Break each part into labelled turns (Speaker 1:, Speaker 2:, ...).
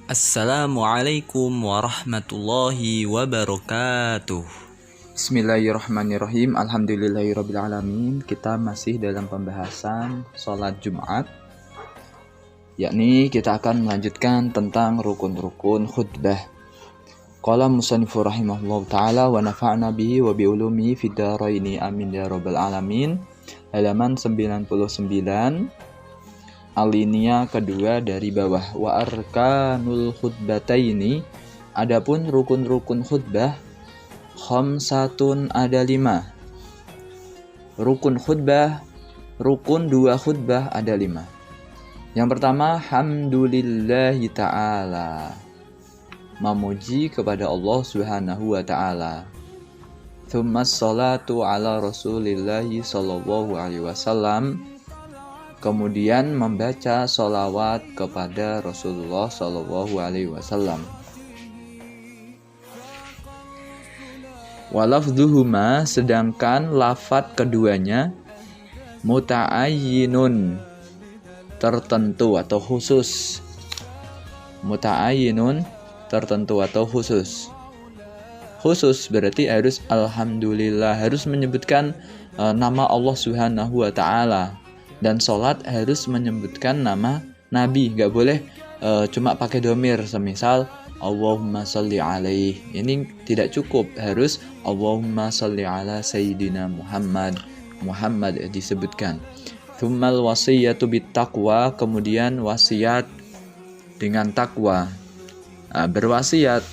Speaker 1: Assalamualaikum warahmatullahi wabarakatuh.
Speaker 2: Bismillahirrahmanirrahim. Alhamdulillahirrabbilalamin. Kita masih dalam pembahasan sholat Jumat, yakni kita akan melanjutkan tentang rukun-rukun khutbah. Qala musannifu rahimahullahu ta'ala wa nafa'na bihi wa bi'ulumihi fid dharaini amin ya rabbal alamin. Halaman 99, alinea kedua dari bawah. Wa arkanul khutbataini, adapun rukun-rukun khutbah, khamsatun ada 5. Rukun khutbah, rukun dua khutbah ada 5. Yang pertama, hamdulillahi ta'ala, memuji kepada Allah Subhanahu wa ta'ala. Tsummas salatu ala rasulillahi sallallahu alaihi wasallam, kemudian membaca sholawat kepada Rasulullah sallallahu alaihi wasallam. Walafdhuhuma, sedangkan lafadz keduanya muta'ayyinun, tertentu atau khusus. Muta'ayyinun, tertentu atau khusus. Khusus berarti harus alhamdulillah, harus menyebutkan nama Allah Subhanahu wa ta'ala. Dan sholat harus menyebutkan nama Nabi, gak boleh cuma pakai domir, semisal Allahumma sholli alaih. Ini tidak cukup, harus Allahumma sholli ala sayyidina Muhammad. Muhammad disebutkan. Tsummal wasiyatu bittaqwa, kemudian wasiat dengan takwa. Berwasiat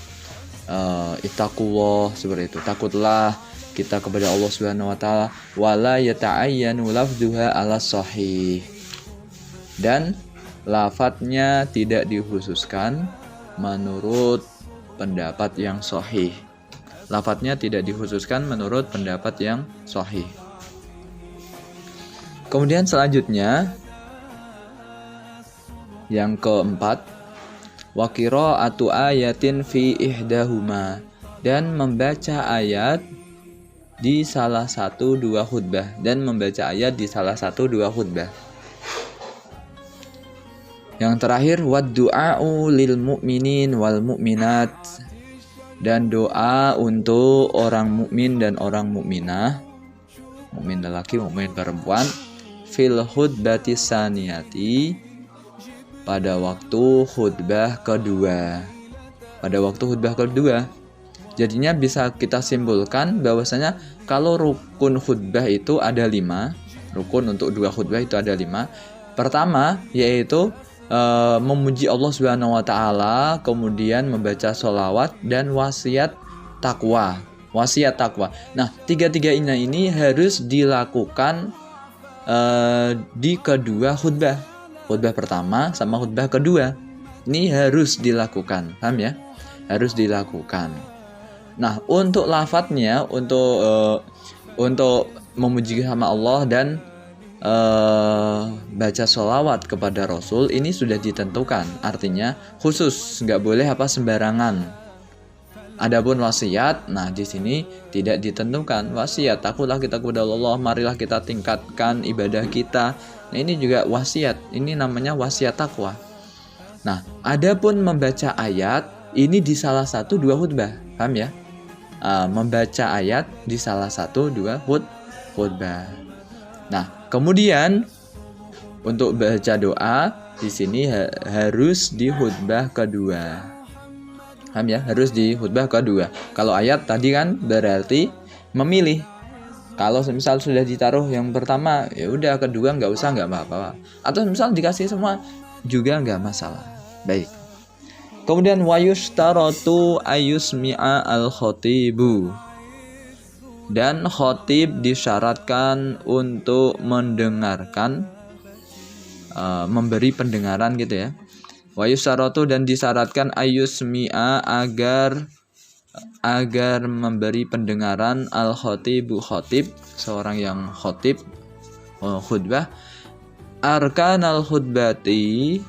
Speaker 2: ittaqullah, seperti itu. Takutlah kita kepada Allah Subhanahu wa taala, wala yata'ayyanu lafdhuha ala sahih. Dan lafadznya tidak dikhususkan menurut pendapat yang sahih. Lafadznya tidak dikhususkan menurut pendapat yang sahih. Kemudian selanjutnya yang keempat, wa qira'atu ayatin fi ihdahuma, dan membaca ayat di salah satu dua khutbah, dan membaca ayat di salah satu dua khutbah. Yang terakhir, wad-du'a'u lil mu'minin wal mu'minat, dan doa untuk orang mukmin dan orang mukminah, mukmin lelaki, mukmin perempuan, fil khutbati saniyati, pada waktu khutbah kedua. Pada waktu khutbah kedua. Jadinya bisa kita simpulkan bahwasanya kalau rukun khutbah itu ada 5, rukun untuk dua khutbah itu ada 5. Pertama yaitu memuji Allah Subhanahu wa ta'ala, kemudian membaca sholawat dan wasiat takwa. Wasiat takwa. Nah, tiga-tiga ini harus dilakukan di kedua khutbah. Khutbah pertama sama khutbah kedua. Ini harus dilakukan. Paham ya? Harus dilakukan. Nah, untuk lafadznya, untuk memuji sama Allah dan baca sholawat kepada Rasul, ini sudah ditentukan. Artinya khusus, nggak boleh sembarangan. Adapun wasiat, nah di sini tidak ditentukan. Wasiat, takutlah kita kepada Allah, marilah kita tingkatkan ibadah kita. Nah, ini juga wasiat. Ini namanya wasiat takwa. Nah, adapun membaca ayat, ini di salah satu dua khutbah. Paham ya? Membaca ayat di salah satu dua khutbah. Nah, kemudian untuk baca doa di sini harus di khutbah kedua. Paham ya? Harus di khutbah kedua. Kalau ayat tadi kan berarti memilih. Kalau misal sudah ditaruh yang pertama, ya udah, kedua nggak usah, nggak apa-apa. Atau misal dikasih semua juga nggak masalah. Baik. Kemudian wayushtaratu ayusmi'a al-khotibu, dan khotib disyaratkan untuk mendengarkan, memberi pendengaran gitu ya. Wayushtaratu, dan disyaratkan ayusmi'a, agar memberi pendengaran al-khotibu, khotib, seorang yang khotib khutbah, arkanal khutbati,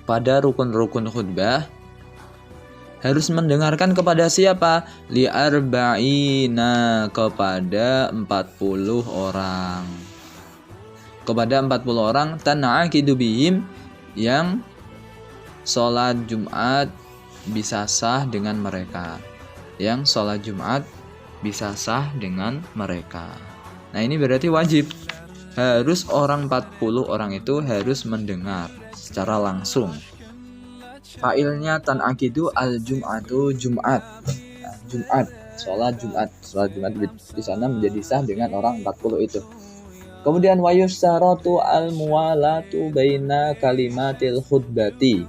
Speaker 2: pada rukun-rukun khutbah, harus mendengarkan kepada siapa? Li'arba'ina, kepada 40 orang. Kepada 40 orang, tan'aqidu bihim, yang sholat Jumat bisa sah dengan mereka. Yang sholat Jumat bisa sah dengan mereka. Nah ini berarti wajib. Harus orang 40 orang itu harus mendengar secara langsung. Fa'ilnya tan'aqidu al-jum'atu Jumat. Nah, Jumat, sholat Jumat. Sholat Jumat di sana menjadi sah dengan orang 40 itu. Kemudian wa yustaratu al-muwalatu baina kalimatil khutbati.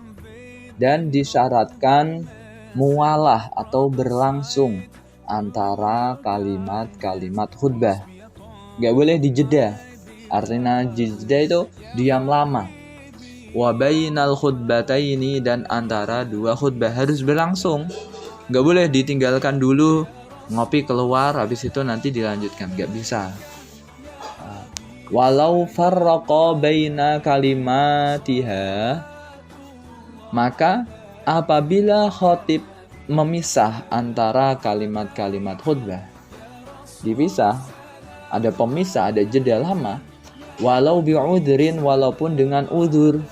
Speaker 2: Dan disyaratkan muwalah atau berlangsung antara kalimat-kalimat khutbah. Gak boleh dijeda. Artinya jeda itu diam lama. Wa bainal khutbataini, dan antara dua khutbah harus berlangsung. Gak boleh ditinggalkan dulu, ngopi keluar habis itu nanti dilanjutkan, gak bisa. Walau farraqa baina kalimatiha, maka apabila khatib memisah antara kalimat-kalimat khutbah, dipisah, ada pemisah, ada jeda lama, walau bi'udhrin, walaupun dengan udzur,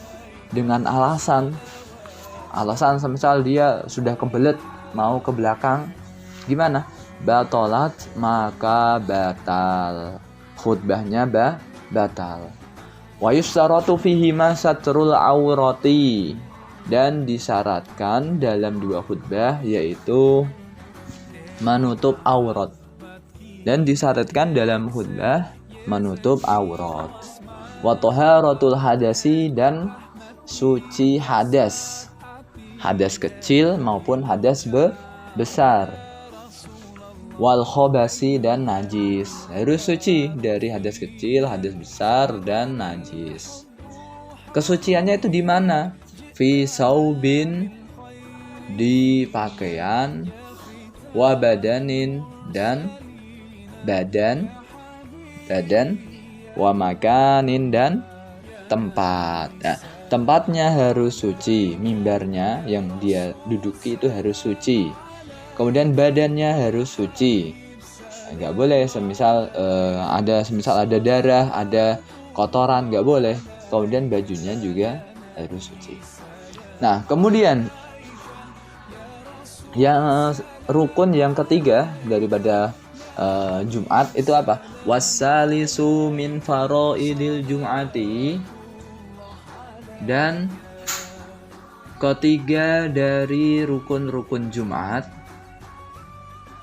Speaker 2: dengan alasan semisal dia sudah kebelet mau ke belakang, gimana? Batalat, maka batal, khutbahnya batal. Wa yustaratu fihi ma satrul aurati, dan disyaratkan dalam dua khutbah yaitu menutup aurat. Dan disyaratkan dalam khutbah menutup aurat. Wa taharatul hadasi, dan suci hadas. Hadas kecil maupun hadas besar. Wal khobasi, dan najis. Harus suci dari hadas kecil, hadas besar, dan najis. Kesuciannya itu di mana? Fi saubin, di pakaian, wa badanin, dan badan, wa makanin, dan tempat. Nah, tempatnya harus suci, mimbarnya yang dia duduki itu harus suci. Kemudian badannya harus suci. Enggak boleh semisal ada darah, ada kotoran, enggak boleh. Kemudian bajunya juga harus suci. Nah, kemudian yang rukun yang ketiga daripada Jumat itu apa? Wassalisu min faraidil Jum'ati, dan ketiga dari rukun-rukun Jumat.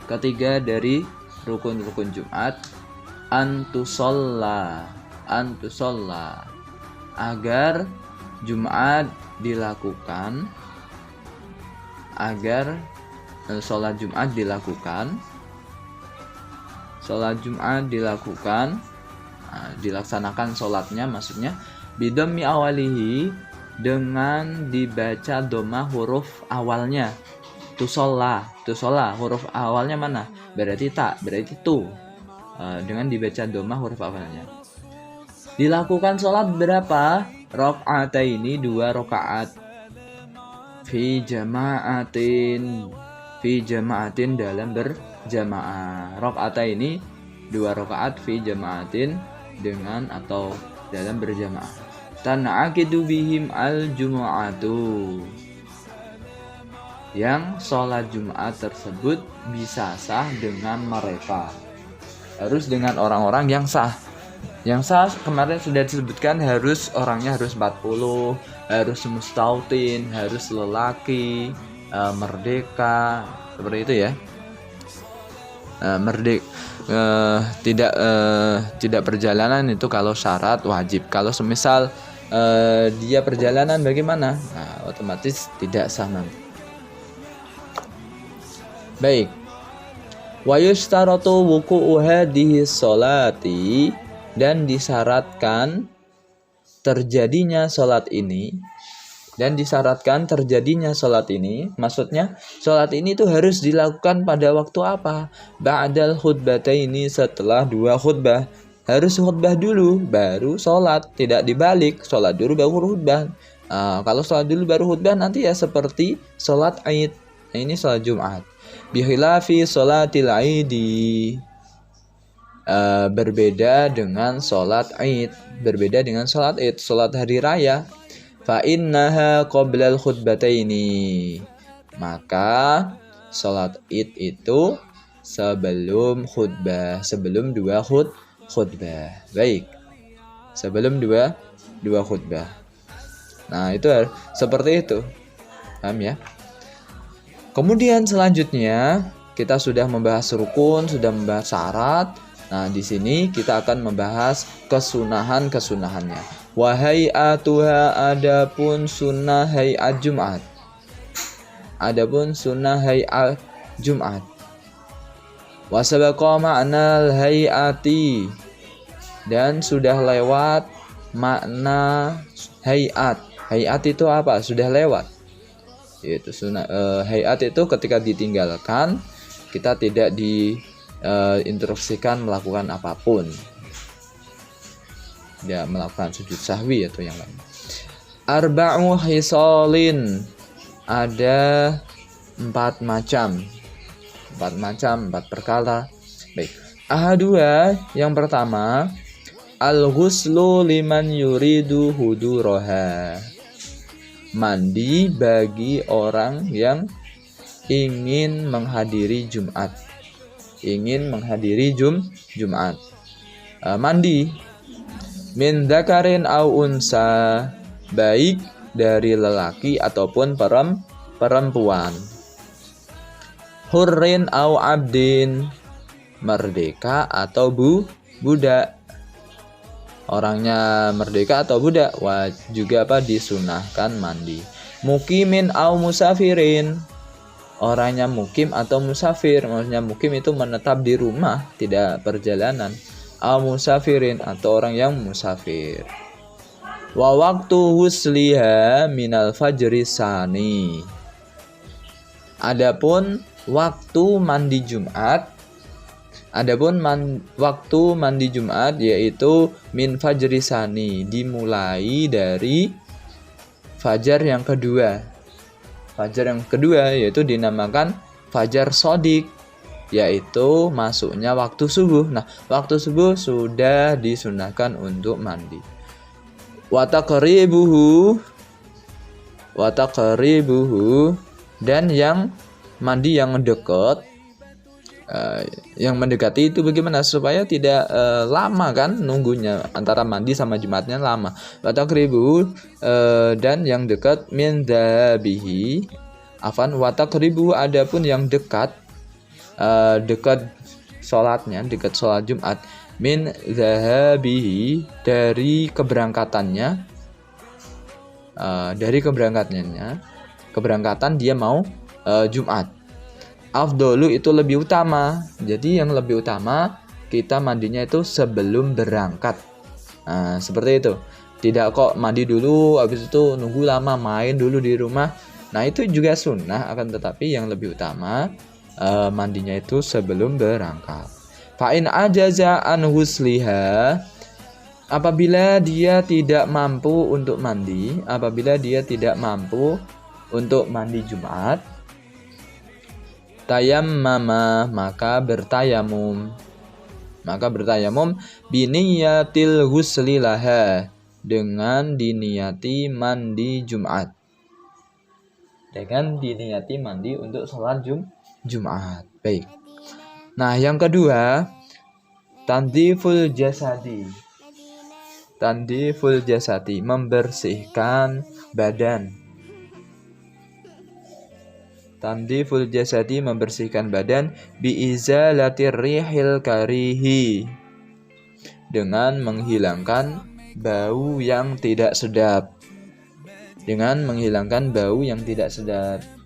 Speaker 2: Ketiga dari rukun-rukun Jumat, antusolla, agar Jumat dilakukan, agar sholat Jumat dilakukan, dilaksanakan sholatnya, maksudnya bidhammi awalihi, dengan dibaca dhamma huruf awalnya. Tusolla, huruf awalnya mana? Berarti tak, berarti tu. Dengan dibaca dhamma huruf awalnya. Dilakukan sholat berapa? Raka'ataini, 2 rakaat. Fi jama'atin, dalam berjamaah. Raka'ataini, 2 rakaat, fi jama'atin, dengan atau dalam berjamaah. Tan'aqidu bihim al-jumu'atu, yang sholat Jumat tersebut bisa sah dengan mereka. Harus dengan orang-orang yang sah. Yang sah kemarin sudah disebutkan, orangnya harus 40, harus mustautin, harus lelaki, merdeka, seperti itu ya. Tidak perjalanan itu kalau syarat wajib. Kalau semisal dia perjalanan bagaimana? Nah, otomatis tidak sah nanti. Baik. Wa yustaratu wuqu'u hadhihi sholati, dan disyaratkan terjadinya sholat ini, maksudnya sholat ini tuh harus dilakukan pada waktu apa? Ba'dal khutbataini, setelah 2 khutbah. Harus khutbah dulu baru sholat, tidak dibalik, sholat dulu baru khutbah. Kalau sholat dulu baru khutbah nanti ya seperti sholat Aid. Nah, ini sholat Jumat. Bihilafi sholatil Aidi, berbeda dengan sholat Aid, sholat hari raya. fa innaha qoblal khutbataini. Maka salat Id itu sebelum khutbah, sebelum dua khutbah. Baik. Sebelum dua khutbah. Nah, itu seperti itu. Paham ya? Kemudian selanjutnya kita sudah membahas rukun, sudah membahas syarat. Nah, di sini kita akan membahas kesunahannya. Wahai atuha, adapun sunnah hayat Jumat. Adapun sunnah hayat Jumat. Wasabaqa ma'nal hayati, dan sudah lewat makna hayat. Hayat itu apa? Sudah lewat. Yaitu sunnah hayat itu ketika ditinggalkan, kita tidak diinstruksikan melakukan apapun. Tidak melakukan sujud sahwi atau yang lain. Arba'u hisalin, ada 4 macam. 4 perkara. Baik. Ahadua, yang pertama, al-ghuslu liman yuridu huduraha. Mandi bagi orang yang ingin menghadiri Jumat. Ingin menghadiri Jumat. Mandi min dzakarin au unsa, baik dari lelaki ataupun perempuan. Hurrin au abdin, merdeka atau budak. Orangnya merdeka atau budak, juga disunahkan mandi. Mukimin au musafirin, orangnya mukim atau musafir. Maksudnya mukim itu menetap di rumah, tidak perjalanan. Au musafirin, atau orang yang musafir. Wa waktu husliha minal fajri sani. Adapun waktu mandi Jumat, waktu mandi Jumat yaitu min fajri sani, dimulai dari fajar yang kedua. Fajar yang kedua yaitu dinamakan fajar sodik, yaitu masuknya waktu subuh. Nah, waktu subuh sudah disunahkan untuk mandi. Wa taqribuhu, dan yang mandi yang dekat, yang mendekati itu bagaimana supaya tidak lama kan nunggunya, antara mandi sama Jumatnya lama. Wa taqribuhu, dan yang dekat min dzabihi, wa taqribuhu, adapun yang dekat sholatnya, dekat sholat Jumat, min zahabihi, dari keberangkatannya, keberangkatan dia mau Jumat. Afdolu itu lebih utama. Jadi yang lebih utama kita mandinya itu sebelum berangkat. Nah, seperti itu. Tidak kok mandi dulu habis itu nunggu lama, main dulu di rumah. Nah, itu juga sunnah, akan tetapi yang lebih utama mandinya itu sebelum berangkat. Fa'in ajaza an husliha, apabila dia tidak mampu untuk mandi, mandi Jumat, tayammama, maka bertayamum biniyatil husli laha, dengan diniati mandi Jumat. Untuk sholat Jumat. Baik. Nah, yang kedua, tandiful jasadi, membersihkan badan. Tandiful jasadi, membersihkan badan, biizalatir rihil karihi, dengan menghilangkan bau yang tidak sedap.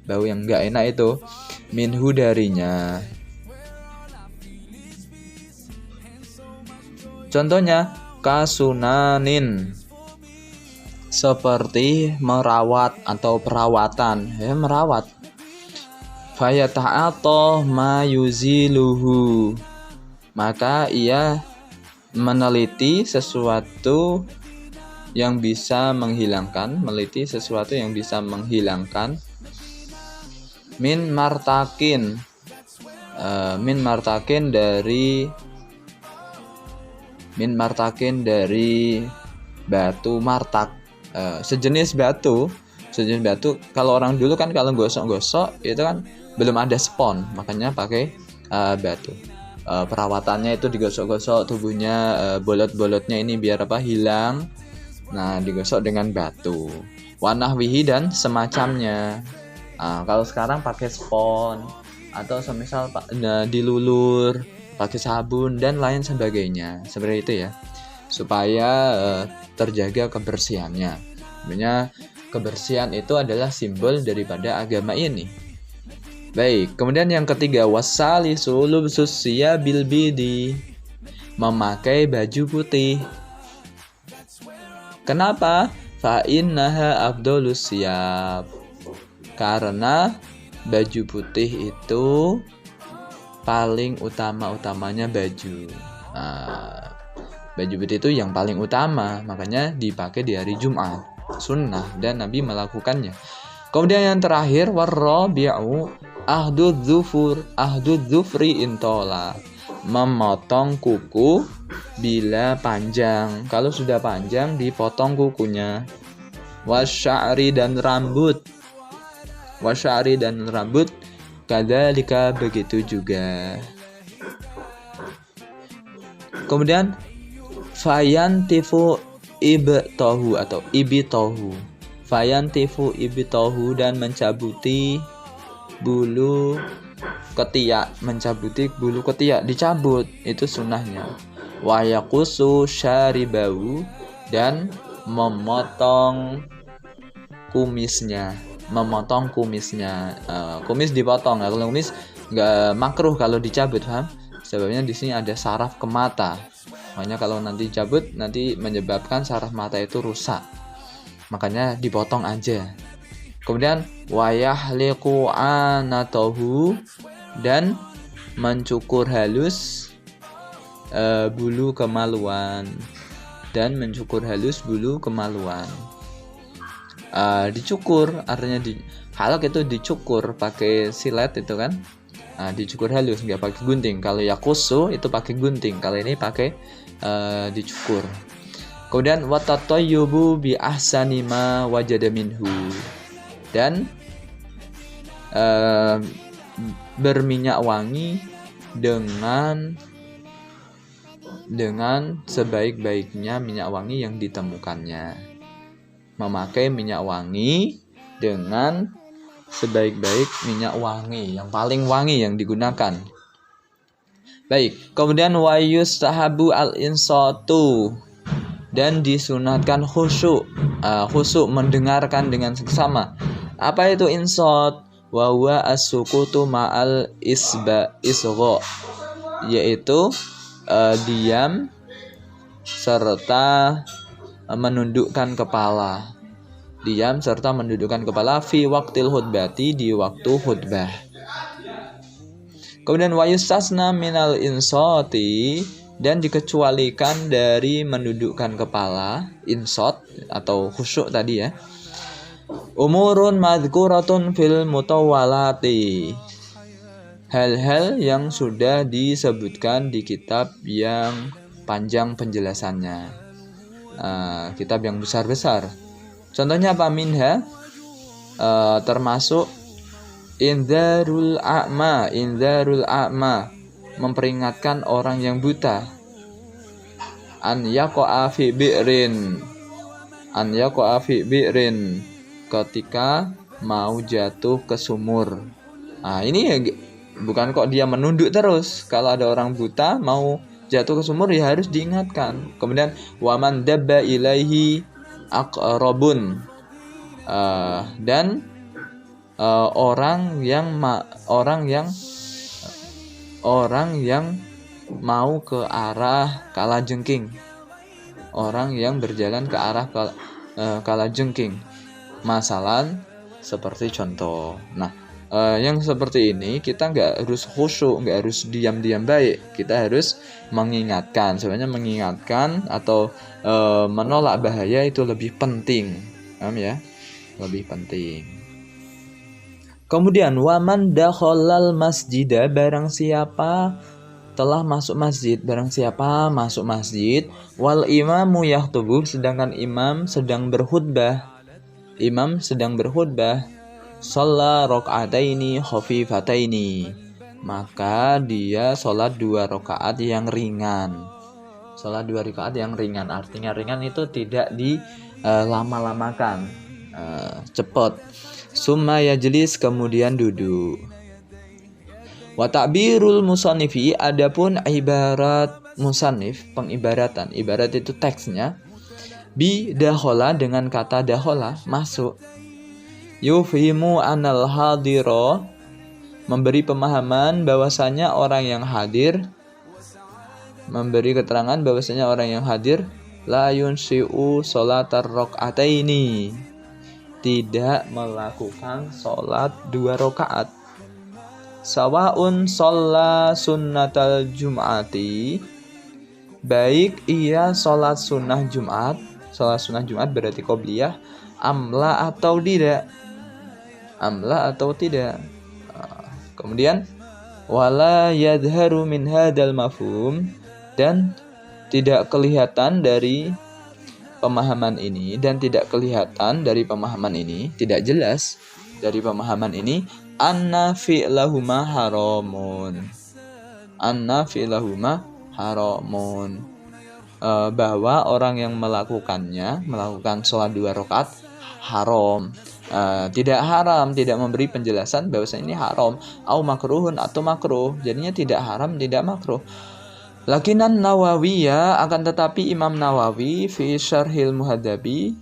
Speaker 2: Bau yang enggak enak itu, minhu, darinya. Contohnya kasunanin, seperti merawat atau perawatan, merawat. Fayata'ato ma yuziluhu, maka ia meneliti sesuatu yang bisa menghilangkan, min martakin dari batu martak. sejenis batu. Kalau orang dulu kan kalau gosok-gosok itu kan belum ada spons, makanya pakai batu. Perawatannya itu digosok-gosok tubuhnya, bolot-bolotnya ini biar hilang. Nah, digosok dengan batu. Wanahwihi dan semacamnya. Kalau sekarang pakai spons atau semisal dilulur pakai sabun dan lain sebagainya, seperti itu ya, supaya terjaga kebersihannya. Sebenarnya kebersihan itu adalah simbol daripada agama ini. Baik, kemudian yang ketiga, wasalisu lubsus siyabil bidi, memakai baju putih. Kenapa? Fa innaha afdolus siyab, karena baju putih itu paling utamanya baju. Baju putih itu yang paling utama, makanya dipakai di hari Jumat, sunnah dan Nabi melakukannya. Kemudian yang terakhir, warrabi'u ahdud dzufri intola, memotong kuku bila panjang. Kalau sudah panjang dipotong kukunya. Wasya'ri dan rambut. Kadzalika begitu juga. Kemudian fayantifu ibtahu atau ibitahu. Fayantifu ibtahu dan mencabuti bulu ketiak, dicabut, itu sunnahnya. Wa yaqusu syaribahu dan memotong kumisnya. Kumis dipotong. Kalau kumis nggak makruh kalau dicabut, paham? Sebabnya di sini ada saraf ke mata. Makanya kalau nanti cabut nanti menyebabkan saraf mata itu rusak. Makanya dipotong aja. Kemudian wayahliqu anatahu dan mencukur halus bulu kemaluan. Dicukur artinya halak itu dicukur pakai silet itu kan. Dicukur halus, nggak pakai gunting. Kalau yakusu itu pakai gunting, kalau ini pakai dicukur. Kemudian watatayyubu bi ahsani ma wajada minhu, dan berminyak wangi dengan sebaik-baiknya minyak wangi yang ditemukannya. Memakai minyak wangi dengan sebaik-baik minyak wangi, yang paling wangi yang digunakan. Baik, kemudian wa yustahabu al-insatu, dan disunatkan khusyuk mendengarkan dengan seksama. Apa itu insat? Wa huwa as-sukutu ma'al isgha, yaitu diam serta menundukkan kepala. Fi waqtil khutbati, di waktu khutbah. Kemudian wa yustasna minal insati, dan dikecualikan dari menundukkan kepala, insat atau khusyuk tadi ya. Umurun madhkuratun fil mutawwalati, hal-hal yang sudah disebutkan di kitab yang panjang penjelasannya. Kitab yang besar-besar. Contohnya apa? Minha termasuk indzarul a'ma, memperingatkan orang yang buta. An yaqa'a fi bi'rin, ketika mau jatuh ke sumur. Ini bukan kok dia menunduk terus. Kalau ada orang buta mau jatuh ke sumur ya harus diingatkan. Kemudian waman dabba ilaihi aqrabun, dan orang yang mau ke arah kalajengking, orang yang berjalan ke arah kalajengking, masalan seperti contoh. Yang seperti ini kita nggak harus khusyuk, nggak harus diam-diam baik. Kita harus mengingatkan. Sebenarnya mengingatkan atau menolak bahaya itu lebih penting, paham ya? Lebih penting. Kemudian waman dakhalal masjidah, barang siapa telah masuk masjid. Barang siapa masuk masjid, wal imamu yakhthubu, sedangkan imam sedang berkhutbah. Imam sedang berkhutbah. Shalla raka'ataini khafifataini, maka dia sholat 2 rakaat yang ringan. Sholat 2 rakaat yang ringan, artinya ringan itu tidak dilama-lamakan, cepat. Summa yajlis, kemudian duduk. Wa ta'birul musannifi, adapun ibarat musannif, pengibaratan. Ibarat itu teksnya. Bi dakhala, dengan kata dakhala, masuk. Yufhimu anal hadira, memberi pemahaman bahwasanya orang yang hadir, memberi keterangan bahwasanya orang yang hadir la yunsi'u sholatar raka'ataini, tidak melakukan sholat 2 rakaat. Sawaun sholla sunnatal jum'ati, baik ia sholat sunnah Jumat. Sholat sunnah Jumat berarti qobliyah, amla atau tidak. Amla atau tidak. Kemudian wala yadharu min hadal mafhum, dan tidak kelihatan dari pemahaman ini, tidak jelas dari pemahaman ini, anna fi'lahuma haramun, bahwa orang yang melakukan sholat 2 rakaat haram. Tidak haram, tidak memberi penjelasan bahwasanya ini haram, au makruhun, atau makruh. Jadinya tidak haram, tidak makruh. Lakinan Nawawiyya, akan tetapi Imam Nawawi fi Syarhil Muhaddabi,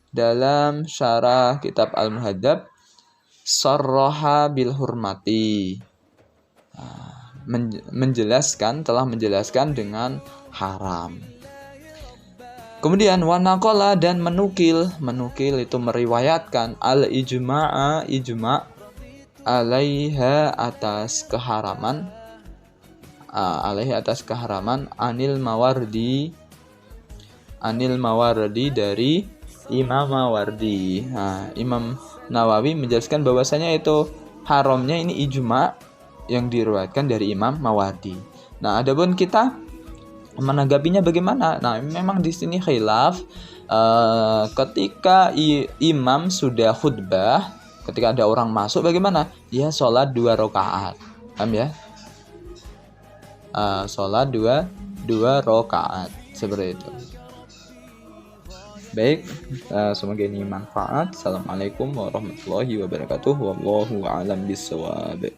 Speaker 2: dalam syarah kitab Al-Muhaddab, sarraha bil hurmati, telah menjelaskan dengan haram. Kemudian wanaqala, dan menukil itu meriwayatkan al-ijma' alaiha, atas keharaman anil mawardi dari Imam Mawardi. Imam Nawawi menjelaskan bahwasanya itu haramnya ini ijma' yang diriwayatkan dari Imam Mawardi. Nah, adapun kita menanggapinya bagaimana? Nah, memang di sini khilaf. Ketika imam sudah khutbah, ketika ada orang masuk, bagaimana? Dia sholat 2 rakaat. Paham ya? Sholat 2 rakaat, seperti itu. Baik, semoga ini manfaat. Assalamualaikum warahmatullahi wabarakatuh. Wallahu a'lam bishawab.